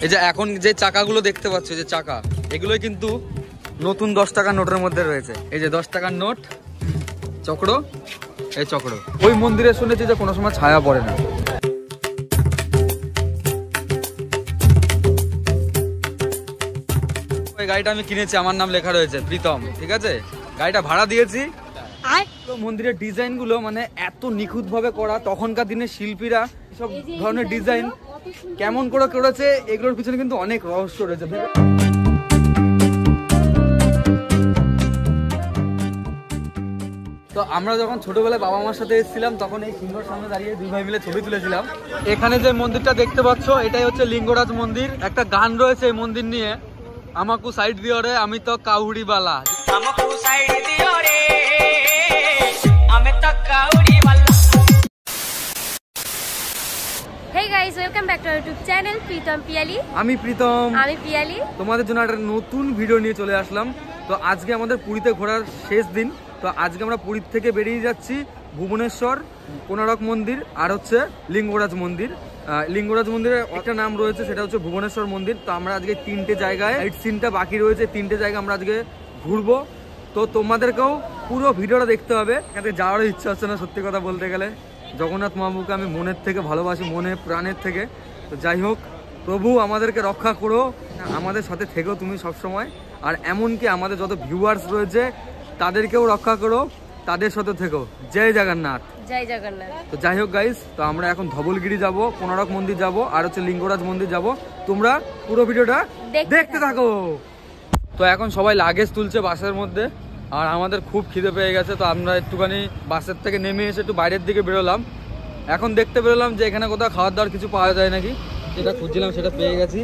এই যে এখন যে চাকাগুলো দেখতে পাচ্ছ, যে চাকা, এগুলোই কিন্তু নতুন 10 টাকার নোটের মধ্যে রয়েছে। এই যে 10 টাকার নোট, চক্র, এই চক্র। ওই মন্দিরে শুনেছি যে কোনো সময় ছায়া পড়ে না। ওই গাড়িটা আমি কিনেছি, আমার নাম লেখা রয়েছে প্রীতম, ঠিক আছে? গাড়িটা ভাড়া দিয়েছি। মন্দিরের ডিজাইন গুলো মানে এত নিখুঁত ভাবে করা, তখনকার দিনের শিল্পীরা সব ধরনের ডিজাইন কেমন করে করেছে, এগুলোর পিছনে কিন্তু অনেক রহস্য রয়েছে। তো আমরা যখন ছোটবেলায় বাবা মার সাথে এসেছিলাম, তখন এই সিংহর সামনে দাঁড়িয়ে দুই ভাই মিলে ছবি তুলেছিলাম। এখানে যে মন্দিরটা দেখতে পাচ্ছ, এটাই হচ্ছে লিঙ্গরাজ মন্দির। একটা গান রয়েছে এই মন্দির নিয়ে, আমাকু সাইড দিও রে আমি তো কাউড়ি বালা, আমাকু সাইড দিও রে আমি তো কাউড়ি বালা। Hey guys, welcome back to our YouTube channel Pritam Piyali. আমি প্রীতম, আমি পিয়ালি। তোমাদের জন্য একটা নতুন ভিডিও নিয়ে চলে আসলাম। তো আজকে আমাদের পুরীতে ঘোরার শেষ দিন। তো আজকে আমরা পুরী থেকে বেরিয়ে যাচ্ছি ভুবনেশ্বর, কোনারক মন্দির আর হচ্ছে লিঙ্গরাজ মন্দির। লিঙ্গরাজ মন্দিরের একটা নাম রয়েছে, সেটা হচ্ছে ভুবনেশ্বর মন্দির। তো আমরা আজকে 3টে জায়গায়, 8 সিনটা বাকি রয়েছে, 3টে জায়গা আমরা আজকে ঘুরবো। তো তোমাদেরকেও পুরো ভিডিওটা দেখতে হবে। এখানে যাওয়ারও ইচ্ছা হচ্ছে না সত্যি কথা বলতে গেলে। জগন্নাথ মহাপ্রভুকে আমি মনের থেকে ভালোবাসি, মনে প্রাণের থেকে। তো যাই হোক, প্রভু আমাদেরকে রক্ষা করো, আমাদের সাথে থেকো তুমি সবসময়। আর এমনকি আমাদের যত ভিউয়ার্স রয়েছে তাদেরকেও রক্ষা করো, তাদের সাথে থেকো। জয় জগন্নাথ, জয় জগন্নাথ। তো যাই হোক গাইস, তো আমরা এখন ধবলগিরি যাব, কোনারক মন্দির যাব আর হচ্ছে লিঙ্গরাজ মন্দির যাব। তোমরা পুরো ভিডিওটা দেখতে থাকো। তো এখন সবাই লাগেজ তুলছে বাসের মধ্যে, আর আমাদের খুব খিদে পেয়ে গেছে। তো আমরা একটুখানি বাসের থেকে নেমে এসে একটু বাইরের দিকে বেরোলাম। এখন দেখতে বেরোলাম যে এখানে কোথাও খাওয়ার দাওয়ার কিছু পাওয়া যায় নাকি, যেটা খুঁজছিলাম সেটা পেয়ে গেছি,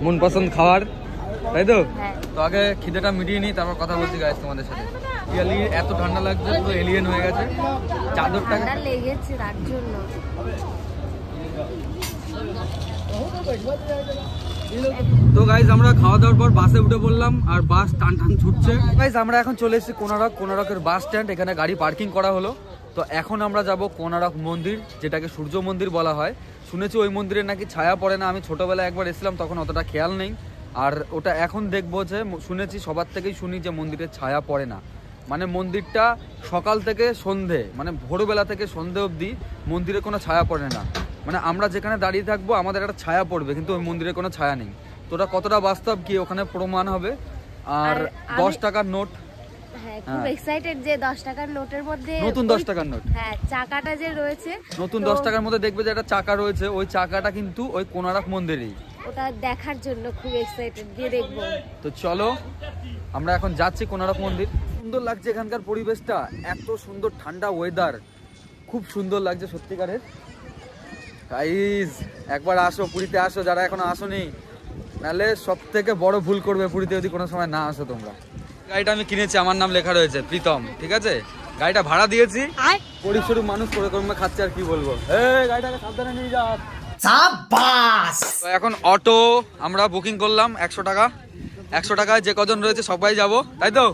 মন পছন্দ খাবার, তাই তো? তো আগে খিদেটা মিটিয়ে নিই, তারপর কথা বলছি গাইস তোমাদের সাথে। এত ঠান্ডা লাগছে, পুরো এলিয়েন হয়ে গেছে। চাদরটা লেগেছে তার জন্য। তো গাইজ আমরা খাওয়া দাওয়ার পর বাসে উঠে পড়লাম, আর বাস টান টান ছুটছে। গাইজ আমরা এখন চলে এসেছি কোনারকের বাস স্ট্যান্ড। এখানে গাড়ি পার্কিং করা হলো। তো এখন আমরা যাব কোনারক মন্দির, যেটাকে সূর্য মন্দির বলা হয়। শুনেছি ওই মন্দিরে নাকি ছায়া পড়ে না। আমি ছোটবেলায় একবার এসেছিলাম, তখন অতটা খেয়াল নেই। আর ওটা এখন দেখবো যে, শুনেছি সবার থেকেই শুনি যে মন্দিরে ছায়া পড়ে না। মানে মন্দিরটা সকাল থেকে সন্ধে, মানে ভোরবেলা থেকে সন্ধে অবধি মন্দিরে কোনো ছায়া পড়ে না। মানে আমরা যেখানে দাঁড়িয়ে থাকবো আমাদের একটা ছায়া পড়বে, কিন্তু ওই মন্দিরে কোনো ছায়া নেই। তো ওটা কতটা বাস্তব কি ওখানে প্রমাণ হবে। আর 10 টাকার নোট, হ্যাঁ খুব এক্সাইটেড যে 10 টাকার নোটের মধ্যে নতুন 10 টাকার নোট, হ্যাঁ চাকাটা যে রয়েছে নতুন 10 টাকার মধ্যে দেখবে যে একটা চাকা রয়েছে, ওই চাকাটা কিন্তু ওই কোনারক মন্দিরেই। ওটা দেখার জন্য খুব এক্সাইটেড, গিয়ে দেখবো। তো চলো আমরা এখন যাচ্ছি কোনারক মন্দির। সুন্দর লাগছে এখানকার পরিবেশটা, এত সুন্দর ঠান্ডা ওয়েদার, খুব সুন্দর লাগছে সত্যিকারের। গাইস একবার আসো, পুরীতে আসো যারা এখনো আসোনি, নাহলে সব থেকে বড় ভুল করবে পুরীতে যদি কোনো সময় না আসো তোমরা। গাড়িটা আমি কিনেছি, আমার নাম লেখা রয়েছে প্রীতম, ঠিক আছে? গাড়িটা ভাড়া দিয়েছি। গরিব সরু মানুষ করে কর্মে খাচ্ছে, আর কি বলবো। গাড়িটাকে সাবধানে নিয়ে যা। তো এখন অটো আমরা বুকিং করলাম 100 টাকা। 100 টাকায় যে কজন রয়েছে সবাই যাব, তাই তো?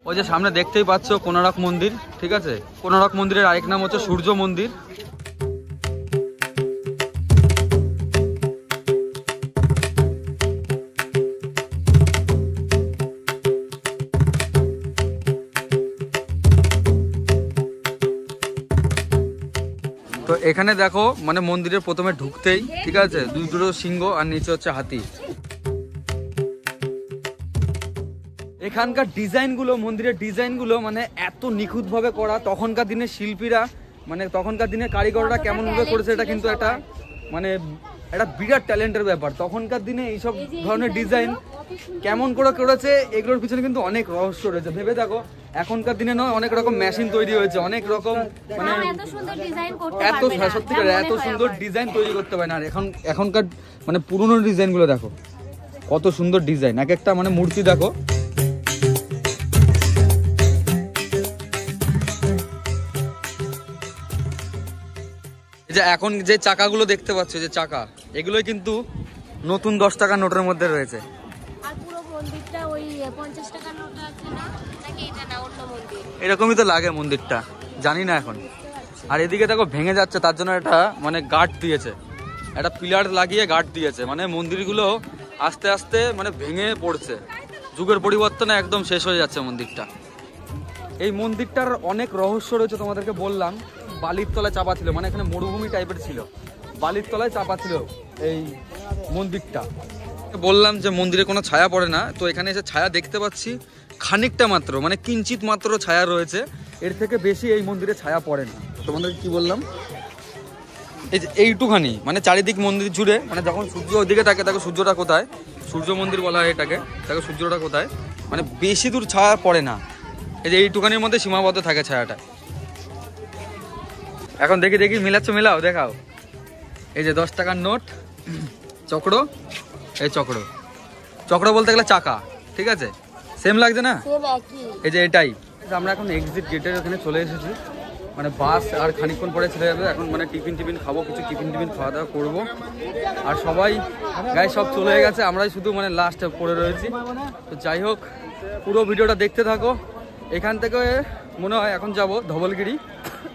ওই যে সামনে দেখতেই পাচ্ছ কোনারক মন্দির, ঠিক আছে? কোনারক মন্দিরের আরেক নাম হচ্ছে সূর্য মন্দির। তো এখানে দেখো, মানে মন্দিরের প্রথমে ঢুকতেই, ঠিক আছে, দুটো সিংহ আর নিচে হচ্ছে হাতি। এখানকার ডিজাইনগুলো, মন্দিরের ডিজাইনগুলো মানে এত নিখুঁত ভাবে করা, তখনকার দিনের শিল্পীরা, মানে তখনকার দিনের কারিগররা কেমন ভাবে করেছে, এটা কিন্তু একটা মানে একটা বিরাট ট্যালেন্টের ব্যাপার। তখনকার দিনে এইসব ধরনের ডিজাইন কেমন করে করেছে, এগুলোর পিছনে কিন্তু অনেক রহস্য রয়েছে। ভেবে দেখো, এখনকার দিনে নয়, অনেক রকম মেশিন তৈরি হয়েছে, অনেক রকম, মানে এত সত্যিকার এত সুন্দর ডিজাইন তৈরি করতে পারে না। আর এখনকার মানে পুরনো ডিজাইনগুলো দেখো, কত সুন্দর ডিজাইন, এক একটা মানে মূর্তি দেখো। যে এখন যে চাকাগুলো দেখতে পাচ্ছ, যে চাকা, এগুলোই কিন্তু নতুন 10 টাকার নোটের মধ্যে রয়েছে। আর পুরো মন্দিরটা ওই 50 টাকার নোট আছে না, নাকি এটা না অন্য মন্দির? এরকমই তো লাগে মন্দিরটা, জানি না এখন। আর এদিকে দেখো ভেঙে যাচ্ছে, তার জন্য একটা মানে গার্ড দিয়েছে, একটা পিলার লাগিয়ে গার্ড দিয়েছে, মানে মন্দিরগুলো আস্তে আস্তে মানে ভেঙে পড়ছে, যুগের পরিবর্তনে একদম শেষ হয়ে যাচ্ছে মন্দিরটা। এই মন্দিরটার অনেক রহস্য রয়েছে, তোমাদেরকে বললাম। বালির তলায় চাপা ছিল, মানে এখানে মরুভূমি টাইপের ছিল, বালির তলায় চাপা ছিল এই মন্দিরটা। বললাম যে মন্দিরে কোনো ছায়া পড়ে না, তো এখানে এসে ছায়া দেখতে পাচ্ছি খানিকটা মাত্র, মানে কিঞ্চিত মাত্র ছায়া রয়েছে, এর থেকে বেশি এই মন্দিরে ছায়া পড়ে না। তোমাদের কি বললাম, এই যে এইটুখানি মানে চারিদিক মন্দির জুড়ে, মানে যখন সূর্য ওদিকে থাকে দেখো সূর্যটা কোথায়, সূর্য মন্দির বলা হয় এটাকে, দেখো সূর্যটা কোথায়, মানে বেশি দূর ছায়া পড়ে না, এই যে এইটুখানির মধ্যে সীমাবদ্ধ থাকে ছায়াটা। এখন দেখি দেখি মিলাচ্ছ, মিলাও, দেখাও। এই যে 10 টাকার নোট, চক্র, এই চক্র, চক্র বলতে গেলে চাকা, ঠিক আছে, সেম লাগছে না, এই যে এটাই। আমরা এখন এক্সিট গেটের ওখানে চলে এসেছি, মানে বাস আর খানিকক্ষণ পরে ছেড়ে যাবে। এখন মানে টিফিন খাবো, কিছু টিফিন খাওয়া দাওয়া করবো। আর সবাই গায়ে সব চলে গেছে, আমরাই শুধু মানে লাস্টে পড়ে রয়েছি। তো যাই হোক, পুরো ভিডিওটা দেখতে থাকো। এখান থেকে মনে হয় এখন যাব ধবলগিরি,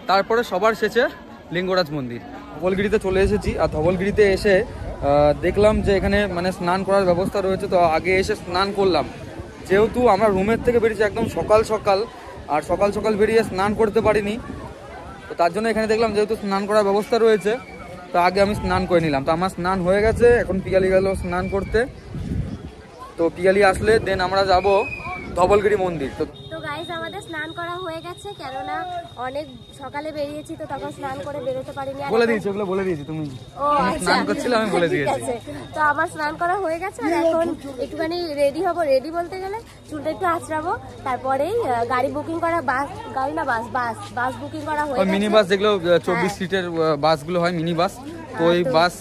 তারপরে সবার শেষে লিঙ্গরাজ মন্দির। ধবলগিরিতে চলে এসেছি, আর ধবলগিরিতে এসে দেখলাম যে এখানে মানে স্নান করার ব্যবস্থা রয়েছে, তো আগে এসে স্নান করলাম। যেহেতু আমরা রুমের থেকে বেরিয়েছি একদম সকাল সকাল, আর সকাল সকাল বেরিয়ে স্নান করতে পারিনি, তো তার জন্য এখানে দেখলাম যেহেতু স্নান করার ব্যবস্থা রয়েছে, তো আগে আমি স্নান করে নিলাম। তো আমার স্নান হয়ে গেছে, এখন পিয়ালি গেল স্নান করতে, তো পিয়ালি আসলে দেন আমরা যাব ধবলগিরি মন্দির। তো গাইস আমাদের স্নান করা হয়ে গেছে, কেননা অনেক সকালে বেরিয়েছি, তো তখন স্নান করে বেরোতে পারিনি। বলে দিয়েছি, ওগুলো বলে দিয়েছি, তুমি স্নান করছিলে, আমি বলে দিয়েছি। তো আমার স্নান করা হয়ে গেছে, আর এখন একটুখানি রেডি হব। রেডি বলতে গেলে চুলটা একটু আঁচড়াবো, তারপরেই গাড়ি বুকিং করা, গাড়ি না বাস বুকিং করা হয়ে গেছে। মিনি বাস, যেগুলো 24 সিটের বাসগুলো হয়, মিনি বাস, তো ওই বাস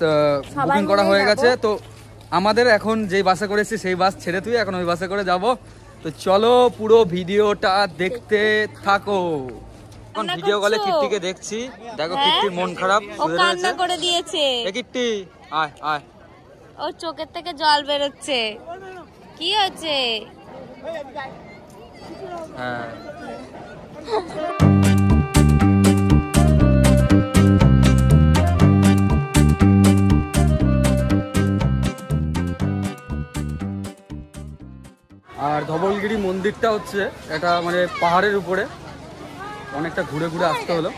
বুকিং করা হয়ে গেছে। তো আমাদের এখন যেই বাসে করেছি সেই বাস ছেড়ে তুই এখন ওই বাসে করে যাব। তো চলো পুরো ভিডিওটা দেখতে থাকো। এখন ভিডিও কলে কীর্তিকে দেখছি, দেখো কীর্তির মন খারাপ, ও কান্না করে দিয়েছে। এ কীর্তি আয় আয়, ওর চোখের থেকে জল বেরোচ্ছে, কি হয়েছে? হ্যাঁ আর ধবলগিরি মন্দিরটা হচ্ছে এটা মানে পাহাড়ের উপরে, অনেকটা ঘুরে ঘুরে আসতে হলো।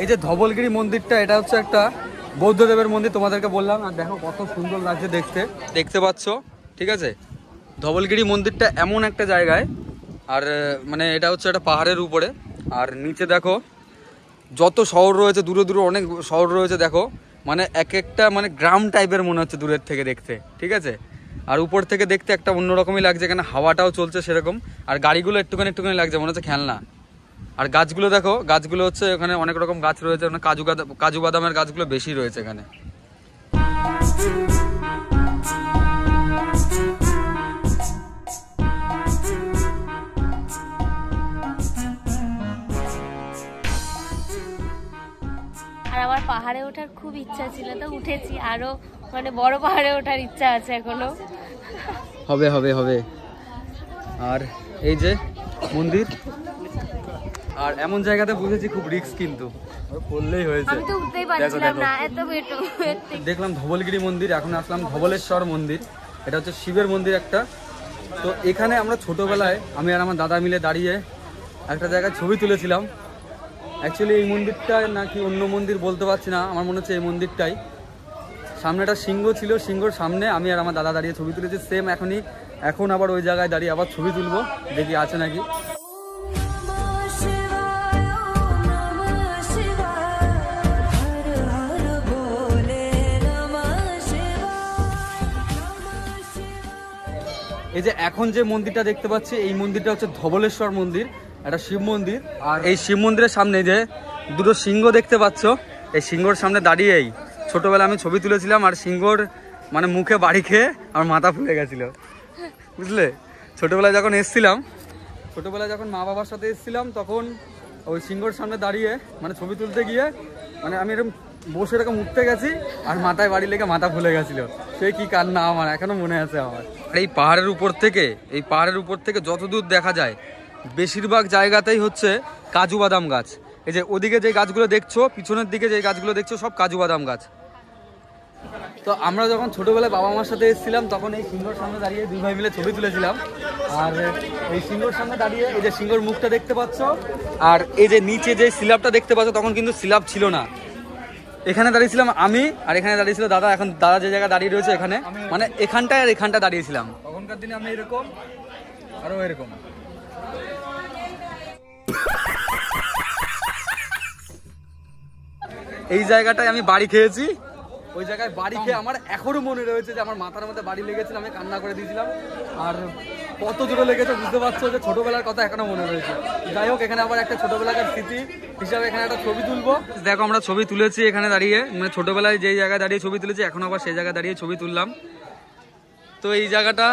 এই যে ধবলগিরি মন্দিরটা, এটা হচ্ছে একটা বৌদ্ধদেবের মন্দির, তোমাদেরকে বললাম। আর দেখো কত সুন্দর লাগছে দেখতে পাচ্ছ, ঠিক আছে। ধবলগিরি মন্দিরটা এমন একটা জায়গায়, আর মানে এটা হচ্ছে একটা পাহাড়ের উপরে, আর নিচে দেখো যত শহর রয়েছে, দূরে দূরে অনেক শহর রয়েছে, দেখো মানে এক একটা মানে গ্রাম টাইপের মনে হচ্ছে দূরের থেকে দেখতে, ঠিক আছে। আর উপর থেকে দেখতে একটা অন্যরকমই লাগছে, এখানে হাওয়াটাও চলছে সেরকম, আর গাড়িগুলো একটুখানি লাগছে, মনে হচ্ছে খেলনা। আর গাছগুলো দেখো, গাছগুলো হচ্ছে ওখানে অনেক রকম গাছ রয়েছে, মানে কাজু বাদামের গাছগুলো বেশি রয়েছে এখানে। আর আমার পাহাড়ে ওঠার খুব ইচ্ছা ছিল, তো উঠেছি, আরো মানে বড় পাহাড়ে ওঠার ইচ্ছা আছে এখনো। হবে হবে হবে। আর এই যে মন্দির, আর এমন জায়গাতে বুঝেছি খুব রিস্ক, কিন্তু করলেই হয়েছে। আমি তো উঠতেই পারছিলাম না, এত বেটো। দেখলাম ধবলগিরি মন্দির, এখন আসলাম ধবলেশ্বর মন্দির, এটা হচ্ছে শিবের মন্দির একটা। তো এখানে আমরা ছোটবেলায় আমি আর আমার দাদা মিলে দাঁড়িয়ে একটা জায়গায় ছবি তুলেছিলাম। অ্যাকচুয়ালি এই মন্দিরটা নাকি অন্য মন্দির বলতে পারছি না, আমার মনে হচ্ছে এই মন্দিরটাই। সামনে একটা সিংহ ছিল, সিংহর সামনে আমি আর আমার দাদা দাঁড়িয়ে ছবি তুলেছি সেম। এখন আবার ওই জায়গায় দাঁড়িয়ে আবার ছবি তুলবো, দেখি আছে নাকি। এই যে এখন যে মন্দিরটা দেখতে পাচ্ছি, এই মন্দিরটা হচ্ছে ধবলেশ্বর মন্দির, একটা শিব মন্দির। আর এই শিব মন্দিরের সামনে যে দুটো সিংহ দেখতে পাচ্ছ, এই সিংহর সামনে দাঁড়িয়েই ছোটবেলা আমি ছবি তুলেছিলাম। আর সিংহর মানে মুখে বাড়ি খেয়ে আমার মাথা ফুলে গেছিল, বুঝলে। ছোটবেলায় যখন মা বাবার সাথে এসেছিলাম, তখন ওই সিংহর সামনে দাঁড়িয়ে মানে ছবি তুলতে গিয়ে মানে আমি এরকম বসে এরকম উঠতে গেছি আর মাথায় বাড়ি লেগে মাথা ফুলে গেছিল, সে কি কান্না আমার এখনো মনে আছে আমার। আর এই পাহাড়ের উপর থেকে যতদূর দেখা যায় বেশিরভাগ জায়গাতেই হচ্ছে কাজু বাদাম গাছ। এই যে ওদিকে যে গাছগুলো দেখছো, পিছনের দিকে যে গাছগুলো দেখছো, সব কাজু বাদাম গাছ। তো আমরা যখন ছোটবেলায় বাবা মার সাথে এসেছিলাম তখন এই সিংহর সামনে দাঁড়িয়ে দুই ভাই মিলে ছবি তুলেছিলাম। আর এই সিংহর সামনে দাঁড়িয়ে এই যে সিংহর মুখটা দেখতে পাচ্ছ, আর এই যে নিচে যে সিলাপটা দেখতে পাচ্ছ, তখন কিন্তু সিলাপ ছিল না। এখানে দাঁড়িয়েছিলাম আমি, আর এখানে দাঁড়িয়েছিল দাদা। এখন দাদা যে জায়গায় দাঁড়িয়ে রয়েছে এখানে, মানে এখানটায় আর এখানটা দাঁড়িয়েছিলাম। তখনকার দিনে আমি এরকম আরো এরকম। এই জায়গাটায় আমি বাড়ি খেয়েছি, ওই জায়গায় বাড়ি খেয়ে আমার এখনো মনে রয়েছে যে আমার মাথার মধ্যে বাড়ি লেগেছিল, আমি কান্না করে দিয়েছিলাম। আর কত জোরে লেগেছে বুঝতে পারছো, যে ছোটবেলার কথা এখনো মনে রয়েছে। যাই হোক, এখানে আবার একটা ছোটবেলাকার স্মৃতি হিসাবে এখানে একটা ছবি তুলবো। দেখো আমরা ছবি তুলেছি এখানে দাঁড়িয়ে, মানে ছোটবেলায় যেই জায়গায় দাঁড়িয়ে ছবি তুলেছি এখন আবার সেই জায়গায় দাঁড়িয়ে ছবি তুললাম। তো এই জায়গাটা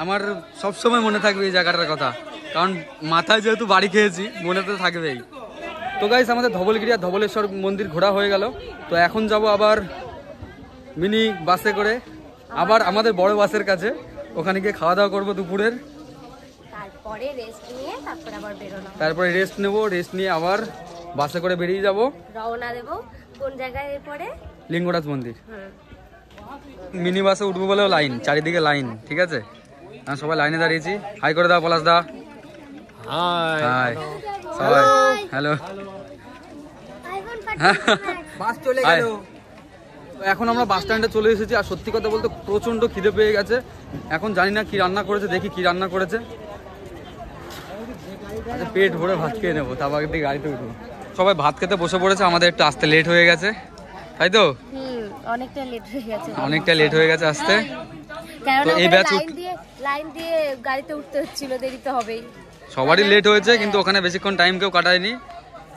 আমার সবসময় মনে থাকবে, এই জায়গাটার কথা, কারণ মাথায় যেহেতু বাড়ি খেয়েছি মনে তো থাকবেই। তো গাইস, আমাদের ধবলগিরি আর ধবলেশ্বর মন্দির ঘোরা হয়ে গেল। তো এখন যাব আবার মিনি বাসে করে আবার আমাদের বড় বাসের কাছে, ওখানে গিয়ে খাওয়া দাওয়া করবো দুপুরের, তারপরে রেস্ট নেবো, রেস্ট নিয়ে আবার বাসে করে বেরিয়ে যাব, রওনা দেব। কোন জায়গায়? পরে লিঙ্গরাজ মন্দির। মিনি বাসে উঠবো বলেও লাইন, চারিদিকে লাইন, ঠিক আছে। আমি সবাই লাইনে দাঁড়িয়েছি। হাই করে দাও পলাশ দা। হাই সবাই, হ্যালো। বাস চলে গেল। এখন আমরা বাস স্ট্যান্ডে চলে এসেছি, আর সত্যি কথা বলতে প্রচন্ড খিদে পেয়ে গেছে। এখন জানি না কি রান্না করেছে, দেখি কি রান্না করেছে। আচ্ছা, পেট ভরে ভাত খেয়ে নেবো, তারপর দিকে গাড়িতে উঠবো। সবাই ভাত খেতে বসে পড়েছে, আমাদের একটু আসতে লেট হয়ে গেছে, তাই তো? অনেকটা লেট হয়ে গেছে আসতে। তো এই ব্যাচ লাইন দিয়ে গাড়িতে উঠতে হচ্ছিল, দেরি তো হবেই। সবারই লেট হয়েছে, কিন্তু ওখানে বেশিক্ষণ টাইম কেউ কাটায়নি,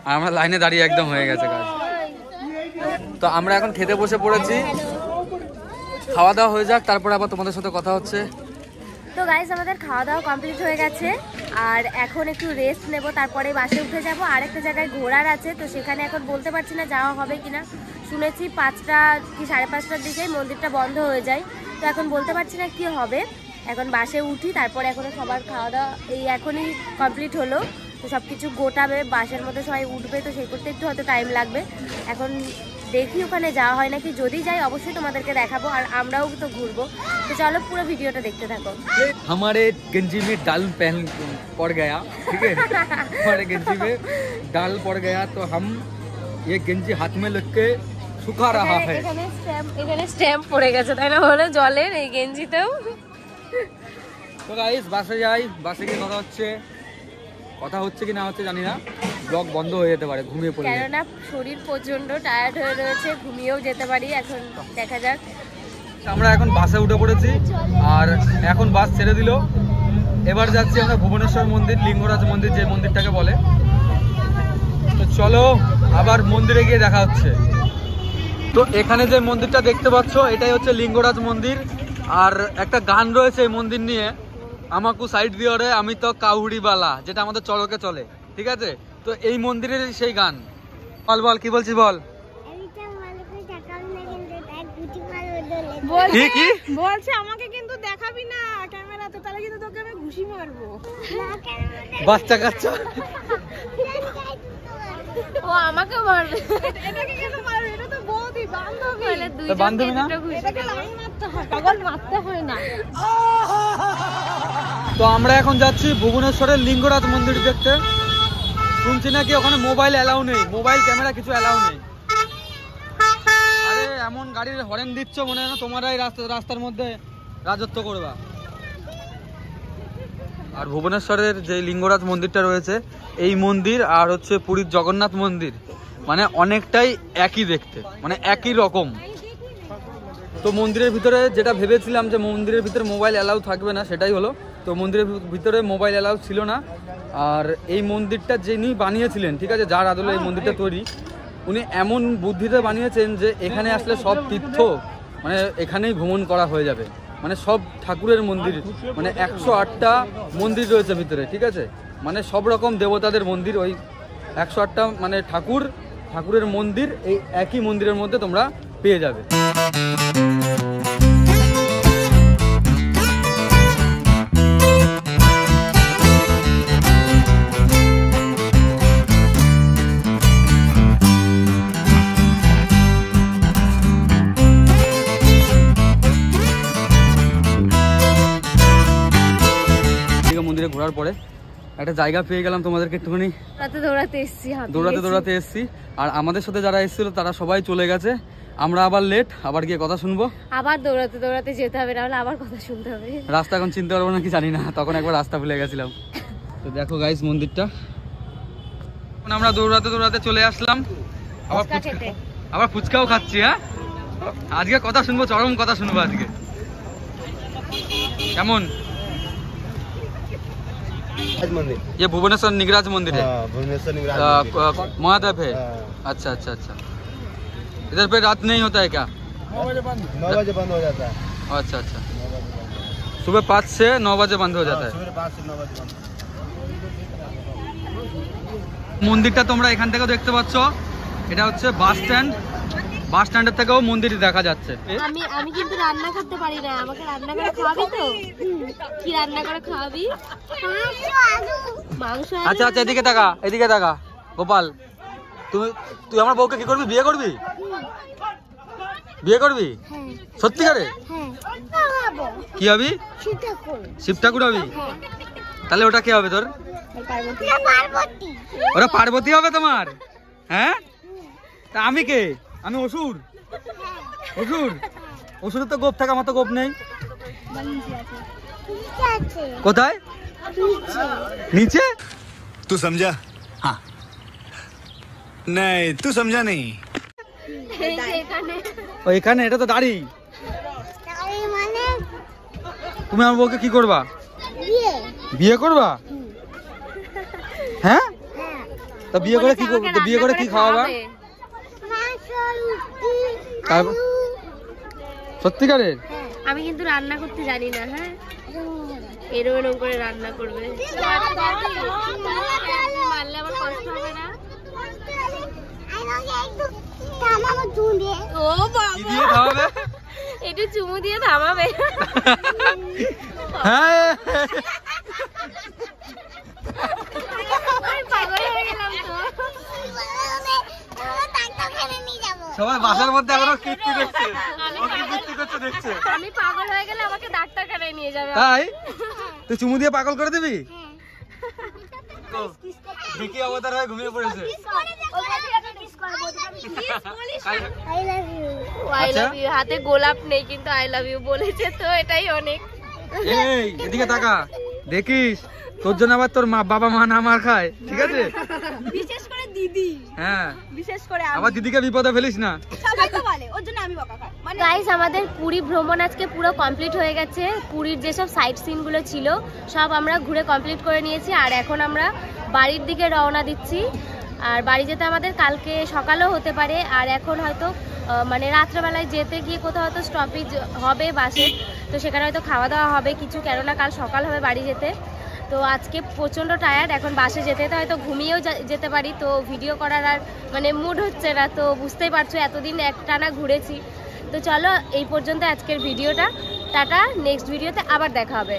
আর আমরা লাইনে দাঁড়িয়ে একদম হয়ে গেছে কাজ। তো আমরা এখন খেতে বসে পড়েছি, খাওয়া দাওয়া হয়ে যাক, তারপরে আবার তোমাদের সাথে কথা হচ্ছে। তো গাইস, আমাদের খাওয়া দাওয়া কমপ্লিট হয়ে গেছে, আর এখন একটু রেস্ট নেব, তারপরে বাসে উঠে যাব। আর একটা জায়গায় ঘোরার আছে, তো সেখানে এখন বলতে পারছি না যাওয়া হবে কিনা। শুনেছি 5টা কি 5:30টার দিকেই মন্দিরটা বন্ধ হয়ে যায়, তো এখন বলতে পারছি না কি হবে। এখন বাসে উঠি, তারপরে এখনো সবার খাওয়া দাওয়া এই এখনই কমপ্লিট হলো, তো সব কিছু গোটাবে, বাসের মধ্যে সবাই উঠবে, তো সেই করতে একটু হয়তো টাইম লাগবে। এখন দেখি ওখানে যাওয়া হয় নাকি, যদি যাই অবশ্যই তোমাদেরকে দেখাবো, আর আমরাও তো ঘুরবো। তো চলো পুরো ভিডিওটা দেখতে থাকো। हमारे गंजी में डाल पड़ गया, ठीक है, हमारे गंजी में डाल पड़ गया, तो हम ये गंजी हाथ में लग के सुखा रहा है। এখানে স্ট্যাম্প পড়ে গেছে, তাই না? বলে জলের এই গেঞ্জিতেও। তো গাইস, বাসে যাই, বাসে গিয়ে কথা হচ্ছে কি না হচ্ছে জানি না, ব্লগ বন্ধ হয়ে যেতে পারে ঘুমিয়ে পড়লে, কেননা শরীর প্রচন্ড টায়ার্ড হয়ে রয়েছে, ঘুমিয়েও যেতে পারি। এখন দেখা যাক। আমরা এখন বাসে উঠে পড়েছি, আর এখন বাস ছেড়ে দিল। এবার যাচ্ছি আমরা ভুবনেশ্বর মন্দির, লিঙ্গরাজ মন্দির যে মন্দিরটাকে বলে। তো চলো আবার মন্দিরে গিয়ে দেখা হচ্ছে। তো এখানে যে মন্দিরটা দেখতে পাচ্ছ, এটাই হচ্ছে লিঙ্গরাজ মন্দির। আর একটা গান রয়েছে এই মন্দির নিয়ে, আমাকু সাইড দিয়ে রে আমি তো কাউড়িবালা, যেটা আমাদের চড়কে চলে, ঠিক আছে। তো এই মন্দিরের সেই গান। বল বল, কি বলছিস বল। কি বলছে আমাকে কিন্তু দেখাবি না ক্যামেরাতে, তাহলে কিন্তু তোকে আমি ঘুষি মারবো। বাচ্চা কাচ্চা ও আমাকে মারবে। এটাকে কেন মারবে? এটা তো বৌদি, বান্ধবী। তাহলে দুইজনকে দুটো ঘুষি এটাকে লাইন মারতে হয়, পাগল মারতে হয় না। তো আমরা এখন যাচ্ছি ভুবনেশ্বরের লিঙ্গরাজ মন্দির দেখতে। শুনছি নাকি ওখানে মোবাইল অ্যালাউ নেই, মোবাইল ক্যামেরা কিছু অ্যালাউ নেই। আরে এমন গাড়ির হরেন দিচ্ছ, মনে হয় না তোমরাই রাস্তার মধ্যে রাজত্ব করবা। আর ভুবনেশ্বরের যে লিঙ্গরাজ মন্দিরটা রয়েছে, এই মন্দির আর হচ্ছে পুরীর জগন্নাথ মন্দির মানে অনেকটাই একই দেখতে, মানে একই রকম। তো মন্দিরের ভিতরে যেটা ভেবেছিলাম যে মন্দিরের ভিতরে মোবাইল অ্যালাউ থাকবে না, সেটাই হলো। তো মন্দিরের ভিতরে মোবাইল অ্যালাউ ছিল না। আর এই মন্দিরটা যিনি বানিয়েছিলেন, ঠিক আছে, যার আদলে এই মন্দিরটা তৈরি, উনি এমন বুদ্ধিতে বানিয়েছেন যে এখানে আসলে সব তীর্থ মানে এখানেই ভ্রমণ করা হয়ে যাবে। মানে সব ঠাকুরের মন্দির, মানে 108টা মন্দির রয়েছে ভিতরে, ঠিক আছে, মানে সব রকম দেবতাদের মন্দির, ওই 108টা মানে ঠাকুর ঠাকুরের মন্দির এই একই মন্দিরের মধ্যে তোমরা পেয়ে যাবে। মন্দিরে ঘোরার পরে একটা জায়গা পেয়ে গেলাম, তোমাদেরকে একটুখানি দৌড়াতে এসছি। আর আমাদের সাথে যারা এসেছিল তারা সবাই চলে গেছে, আমরা আবার লেট, আবার গিয়ে কথা শুনবো, আবার দৌড়াতে যেতে হবে, নাহলে আবার কথা শুনতে হবে। রাস্তা এখন চিনতে পারবো না কি জানি না, তখন একবার রাস্তা ভুলে গেছিলাম। তো দেখো গাইস মন্দিরটা, আমরা দৌড়াতে চলে আসলাম, আবার ফুচকাও খাচ্ছি। হ্যাঁ আজকে কথা শুনবো, চরম কথা শুনবো আজকে। কেমন मंदिर ये भुवनेश्वर निगराज मंदिर है? भुवनेश्वर निगराज महादेव है। अच्छा अच्छा अच्छा, इधर पे रात नहीं होता है क्या? 9 बजे बंद हो जाता है। अच्छा अच्छा, सुबह 5 से 9 बजे बंद हो जाता है। सुबह 5 से 9 बजे बंद। মন্দিরটা তোমরা এখান থেকেও দেখতে পাচ্ছ, এটা হচ্ছে বাস স্ট্যান্ডের থেকেও মন্দির দেখা যাচ্ছে। আমি কিন্তু রান্না করতে পারি না, আমাকে রান্না করে খাওয়াবি তো? কি রান্না করে খাওয়াবি? মাংস। আচ্ছা আচ্ছা, এদিকে তাকা গোপাল, তুই আমার বউকে কি করবি? বিয়ে করবি? সত্যিকারে? কি হবি? শিব ঠাকুর হবি? তাহলে ওটা কি হবে তোর? ওরা পার্বতী হবে তোমার? হ্যাঁ, তা আমি কে? আমি অসুরের তো গোপ থাকে, আমার তো গোপ নেই। কোথায়? নিচে। तू समझा? हाँ नहीं, तू समझा नहीं। ও এখানে, এটা তো দাড়ি। তুমি আমার বউকে কি করবা? বিয়ে করবা? হ্যাঁ, তা বিয়ে করে কি খাওয়াবা? সত্যিকারের? আমি কিন্তু রান্না করতে জানি না। হ্যাঁ, এরকম করে রান্না করবে, মারলে আমার কষ্ট হবে না? ও বাবা, একটু চুমু দিয়ে থামাবে। হ্যাঁ, পাগল হয়ে গেলাম তো। সবাই বাসার মধ্যে এখনো কীর্তি দেখছে। আমি পাগল হয়ে গেলে আমাকে ডাক্তারখানায় নিয়ে যাবে। তাই? তুই চুমু দিয়ে পাগল করে দিবি? দেখি অবতার হয়ে ঘুমিয়ে পড়েছে। আই লাভ ইউ, হাতে গোলাপ নেই কিন্তু আই লাভ ইউ বলেছে, তো এটাই অনেক। এই এদিকে তাকা, দেখিস তোর জন্য আবার তোর বাবা মা না মার খায়, ঠিক আছে? বিশেষ করে দিদি, হ্যাঁ বিশেষ করে আবার দিদিকে বিপদে ফেলিস না। সবাই তো বলে, ওর জন্য আমি বকা খাই। গাইস, আমাদের পুরী ভ্রমণ আজকে পুরো কমপ্লিট হয়ে গেছে। পুরীর যেসব সাইট সিন গুলো ছিল সব আমরা ঘুরে কমপ্লিট করে নিয়েছি, আর এখন আমরা বাড়ির দিকে রওনা দিচ্ছি। আর বাড়ি যেতে আমাদের কালকে সকালেও হতে পারে, আর এখন হয়তো মানে রাত্রেবেলায় যেতে গিয়ে কোথাও হয়তো স্টপেজ হবে বাসে, তো সেখানে হয়তো খাওয়া দাওয়া হবে কিছু, কেননা কাল সকাল হবে বাড়ি যেতে। তো আজকে প্রচণ্ড টায়ার্ড, এখন বাসে যেতে হয়তো ঘুমিয়েও যেতে পারি, তো ভিডিও করার আর মানে মুড হচ্ছে না। তো বুঝতেই পারছো এতদিন একটানা ঘুরেছি। তো চলো এই পর্যন্ত আজকের ভিডিওটা, টাটা, নেক্সট ভিডিওতে আবার দেখা হবে।